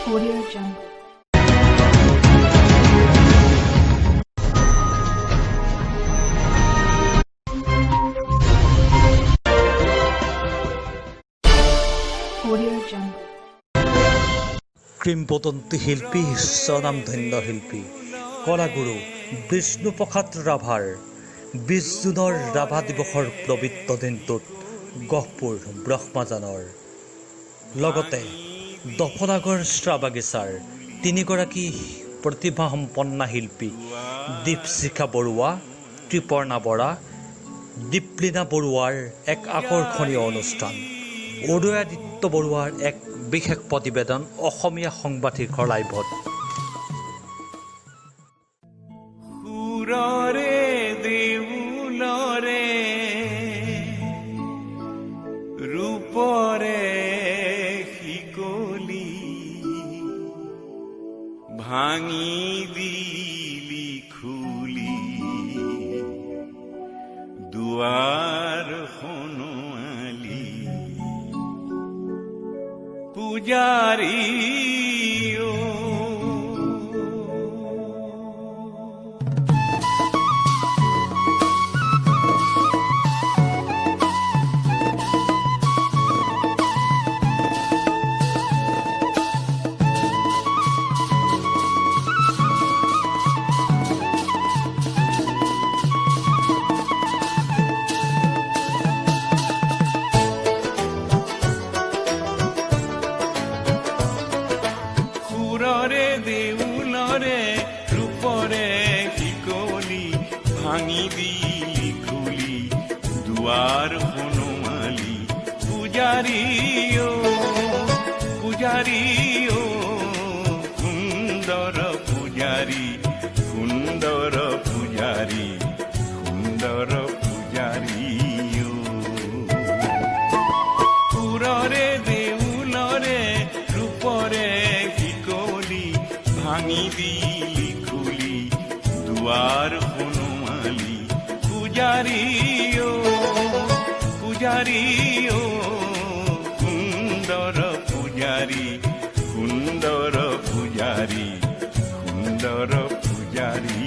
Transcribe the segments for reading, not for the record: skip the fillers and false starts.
Audio Jungle. Audio Jungle. কিংবদন্তি শিল্পী স্বনামধন্য শিল্পী কলাগুৰু বিষ্ণুপ্ৰসাদ ৰাভাৰ 20 জুনৰ ৰাভা দিৱসৰ পবিত্ৰ দিনটোত গহপুৰ ব্ৰহ্মাজানৰ লগতে দফনাগৰ চাহ বাগিচাৰ তিনিগৰাকী প্ৰতিভাসম্পন্ন শিল্পী দীপশিখা বৰুৱা, ত্ৰিপৰ্ণা বৰা, দীপলীনা বৰুৱাৰ এক আকৰ্ষণীয় অনুষ্ঠান। উদয়াদিত্য বৰুৱাৰ এক বিশেষ প্ৰতিবেদন অসমীয়া সংবাদ শীৰ্ষৰ লাইভত। সুৰৰে দেউলৰে ৰূপৰে শিকলি ভাঙি দিলি খুলি দুৱাৰ খনোৱালি পূজাৰী সুৰৰে দেউলৰে ৰূপৰে শিকলি ভাঙি দিলি খুলি দুৱাৰ খনোৱালি পূজাৰী পূজাৰী সুন্দৰ পূজাৰী সুন্দৰ পূজাৰী সুন্দৰ পূজাৰী সুৰৰে দেউলৰে ৰূপৰে ভাঙি দিলি খুলি দুৱাৰ খনোৱালি পূজাৰী পূজাৰী সুন্দৰ পূজাৰী সুন্দৰ পূজাৰী সুন্দৰ পূজাৰী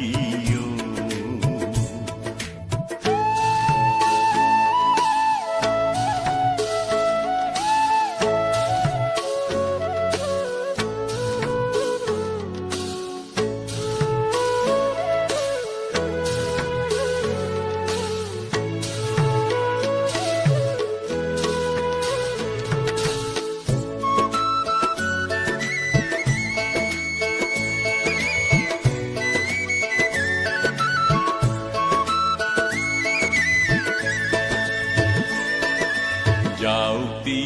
যাওঁতি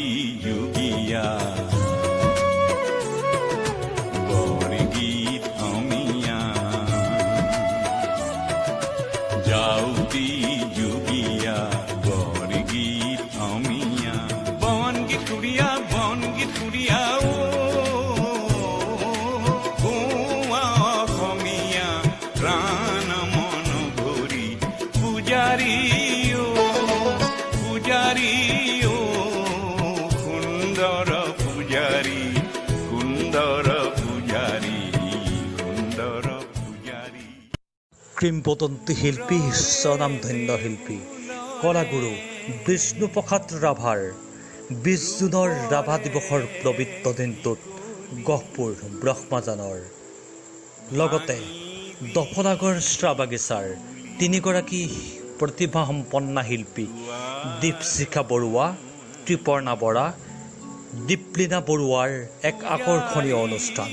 যোগীয়া বৰগীত অমিয়া যাওঁতি যোগীয়া বৰগীত অমিয়া বনগীত সুৰীয়া অসমীয়া প্ৰাণ মন ভৰি পূজাৰী পূজাৰী সুন্দৰ পূজাৰী সুন্দৰ পূজাৰী সুন্দৰ পূজাৰী কিংবদন্তি শিল্পী স্বনামধন্য শিল্পী কলাগুৰু বিষ্ণুপ্ৰসাদ ৰাভাৰ 20 জুনৰ ৰাভা দিৱসৰ পবিত্ৰ দিনটোত গহপুৰ ব্ৰহ্মাজানৰ লগতে দফনাগৰ চাহ বাগিচাৰ তিনিগৰাকী প্ৰতিভাসম্পন্ন শিল্পী দীপশিখা বৰুৱা, ত্ৰিপৰ্ণা বৰা, দীপলীনা বৰুৱাৰ এক আকৰ্ষণীয় অনুষ্ঠান।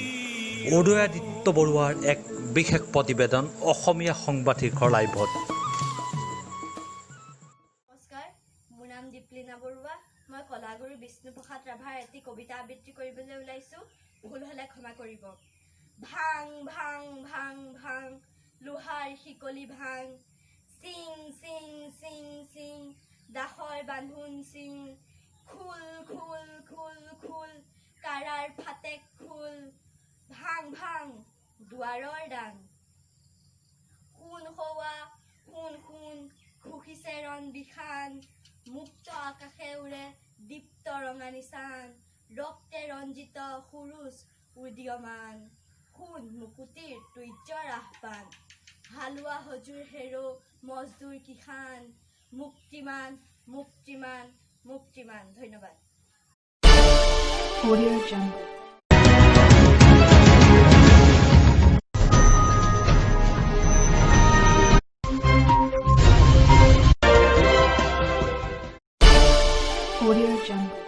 উদয়াদিত্য বৰুৱাৰ এক বিশেষ প্ৰতিবেদন অসমীয়া সংবাদ শীৰ্ষৰ লাইভত। নমস্কাৰ, মোৰ নাম দীপলীনা বৰুৱা। মই কলাগুৰু বিষ্ণুপ্ৰসাদ ৰাভাৰ এটি কবিতা আবৃত্তি কৰিবলৈ ওলাইছোঁ। ভুল হ'লে ক্ষমা কৰিব। ভাং ভাং ভাং ভাং লোহাৰ শিকলি ভাং চিং চিং চিং চিং দাসৰ বান্ধোন চিং খোল খোল খোল খোল কাৰাৰ ফাটেক খোল ভাং ভাং দুৱাৰৰ ডাং সোণ সৌৱা সোণ সোণ খুখিছে ৰণ বিখান মুক্ত আকাশে উৰে দীপ্ত ৰঙা নিচান ৰক্তে ৰঞ্জিত সুৰুজ উদীয়মান সোণ মুকুতিৰ তুৰ্যৰ আহ্বান হালোৱা হজুৰ হেৰো মজদুৰ কিষাণ মুক্তিমান মুক্তিমান মুক্তিমান ধন্যবাদ Audio Jungle. Audio Jungle.